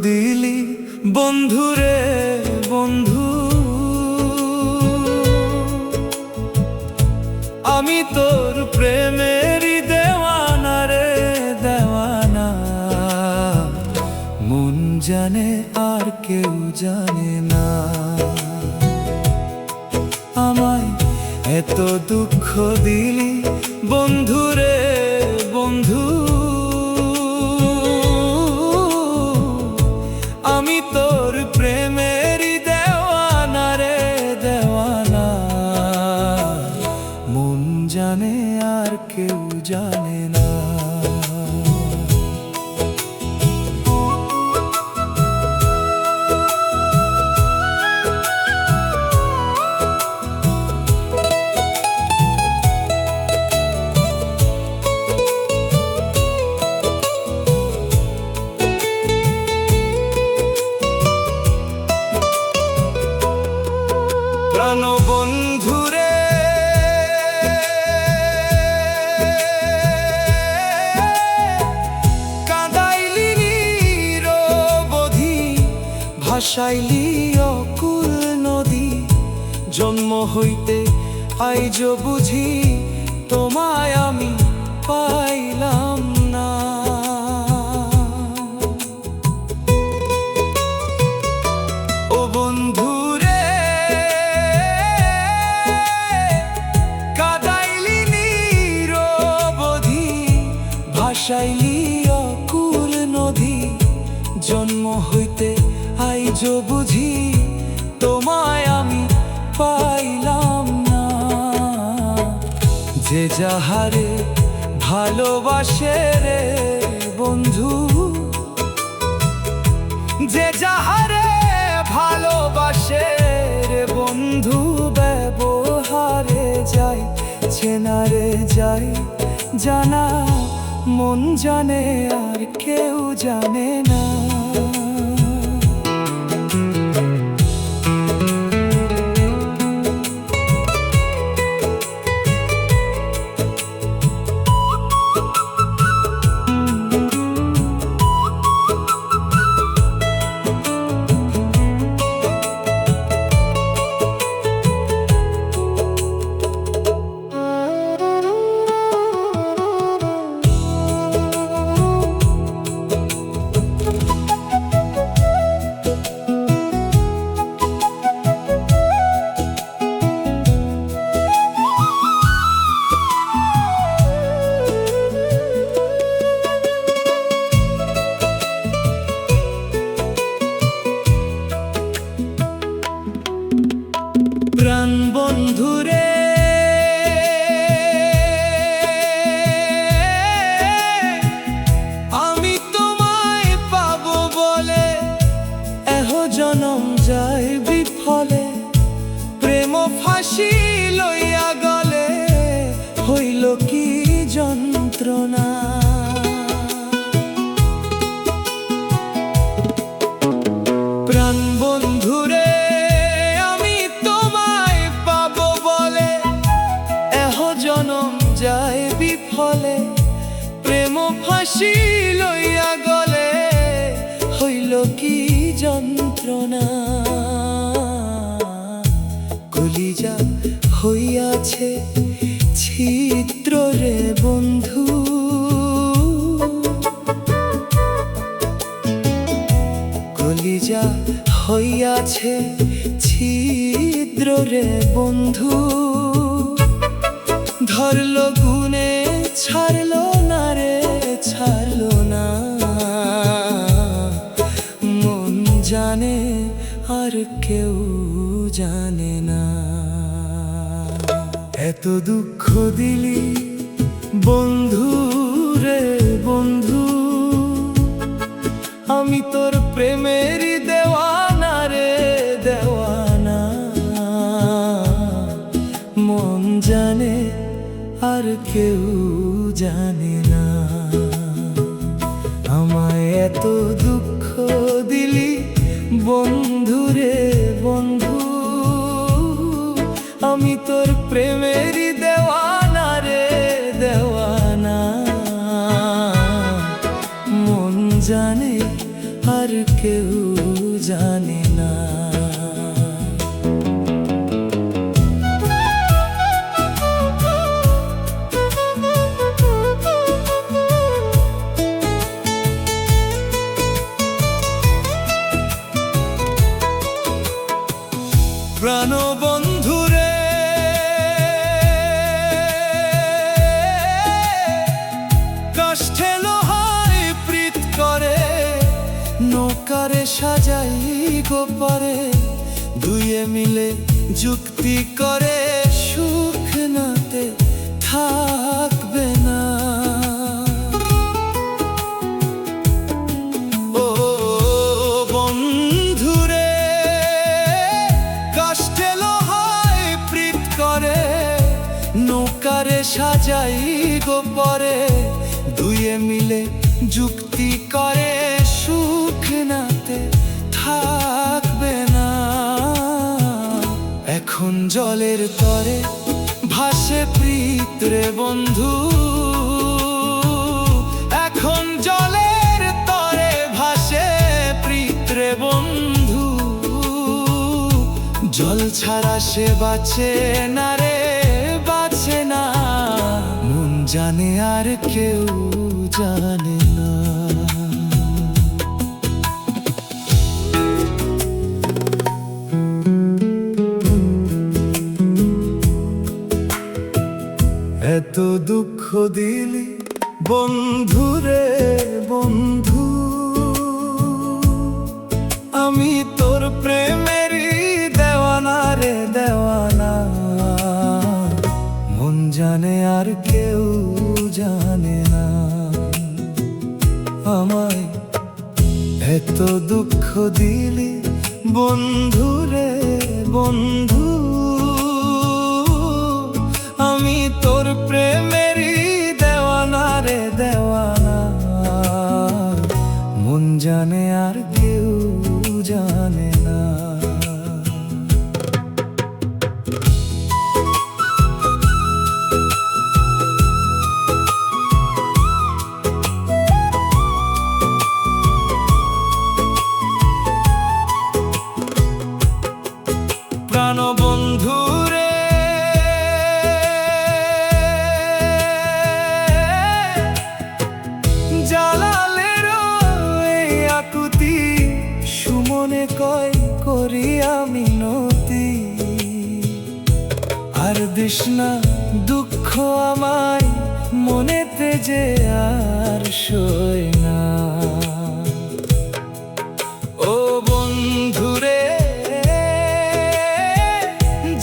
দিলি বন্ধুরে বন্ধু, আমি তোর প্রেমেরই দেওয়ানা রে দেওয়ানা। মন জানে আর কেউ জানে না, আমায় এত দুঃখ দিলি বন্ধুরে বন্ধু, আমি তোর প্রেমেরই দেওয়ানা রে দেওয়ানা। মন জানে আর কেউ জানে না। প্রাণ বন্ধুরে কাঁদাইলি নিরবধি, ভাসাইলি অকুল নদী। জন্ম হইতে আইজ বুঝি তোমায় আমি পাইলাম না। ও বন্ধু ভাসাইলি অকুল নদী, জন্ম হইতে আইজ বুঝি তোমায় আমি পাইলাম না। যে যাহারে ভালোবাসে রে বন্ধু, যে যাহারে ভালোবাসে রে বন্ধু, ব্যবহারে যায় চেনারে যায় জানা। মন জানে আর কেউ জানে না। প্রাণ বন্ধুরে আমি তোমায় পাবো বলে এহ জনম যায় বিফলে। প্রেম ফাঁসি লইয়া গলে হইল কি যন্ত্রণা। প্রাণ বন্ধুরে যায় বিফলে, প্রেম ফাঁসি লইয়া গলে হইল কি যন্ত্রণা। কলিজা হইয়াছে ছিদ্র রে বন্ধু, কলিজা হইয়াছে ছিদ্র রে বন্ধু। ধরলো গুনে ছাড়লো না রে ছাড়লো না। মন জানে আর কেউ জানে না। এত দুঃখ দিলি বন্ধু রে বন্ধু, আমি তোর প্রেমেরই দেওয়ানা রে দেওয়ানা। মন জানে আর কেউ জানে না। আমায় এত দুঃখ দিলি বন্ধুরে বন্ধু, আমি তোর প্রেমেরই দেওয়ানা রে দেওয়ানা। মন জানে আর জানে না। প্রাণ বন্ধুরে কাষ্ঠে লোহায় প্রীত করে, নৌকারে সাজাই গোপারে, দুয়ে মিলে যুক্তি করে, সুখ নাতে থাকবে না। ও বন্ধুরে কাষ্ঠে লোহায় প্রীত করে, নৌকারে সাজাই গোপারে, দুয়ে মিলে যুক্তি করে, সুখ নাতে থাকবে না। এখন জলের তরে ভাসে প্রীত রে বন্ধু, এখন জলের তরে ভাসে প্রীত রে বন্ধু, জল ছাড়া সে বাঁচে না রে, বাঁচে না। মন জানে আর কেউ জানে না। এত দুঃখ দিলি বন্ধু রে বন্ধু, আমি তোর প্রেমেরই দেওয়ানা রে দেওয়ানা। মন জানে আর কেউ জানে না। আমায় এত দুঃখ দিলি বন্ধু রে বন্ধু, আমি তোর প্রেমেরই দেওয়ানা রে দেওয়ানা। মন জানে আর কেউ জানে না। প্রাণ বন্ধু রে জালালের এই আকুতি, সুমনে কয় করি আমি নতি। আর দিস না দুঃখ আমায় মনেতে যে আর সই না। ও বন্ধুরে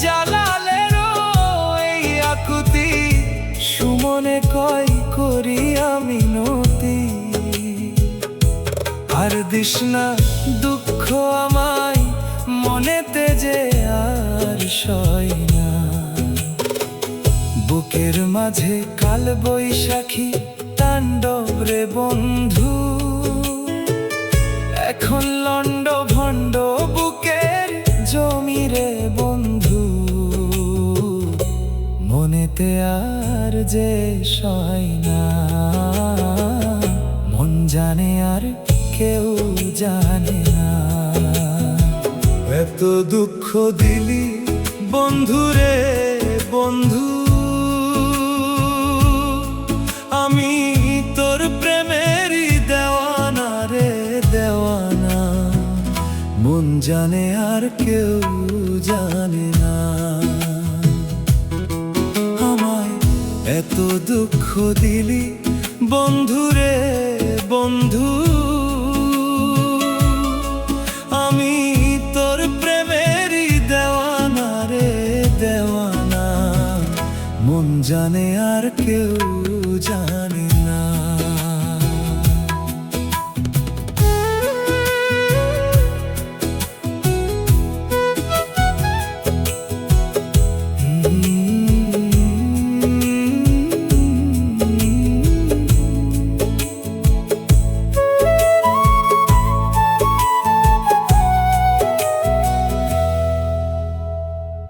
জালালের এই আকুতি, সুমনে কয় করি আমি নতি। আর দিস না দুঃখ আমায় মনেতে যে আর সই না। বুকের মাঝে কাল বৈশাখী তাণ্ডব রে বন্ধু, এখন লন্ড ভণ্ড বুকের জমি রে বন্ধু। মনেতে আর যে সয় না, মন জানে আর কেউ জানে না। এত দুঃখ দিলি বন্ধু রে বন্ধু, আমি তোর প্রেমেরই দেওয়ানা রে দেওয়ানা। মন জানে আর কেউ জানে না। আমায় এত দুঃখ দিলি বন্ধু রে বন্ধু, আমি তোর প্রেমেরই দেওয়ানা রে দেওয়ানা। মন জানে আর কেউ জানে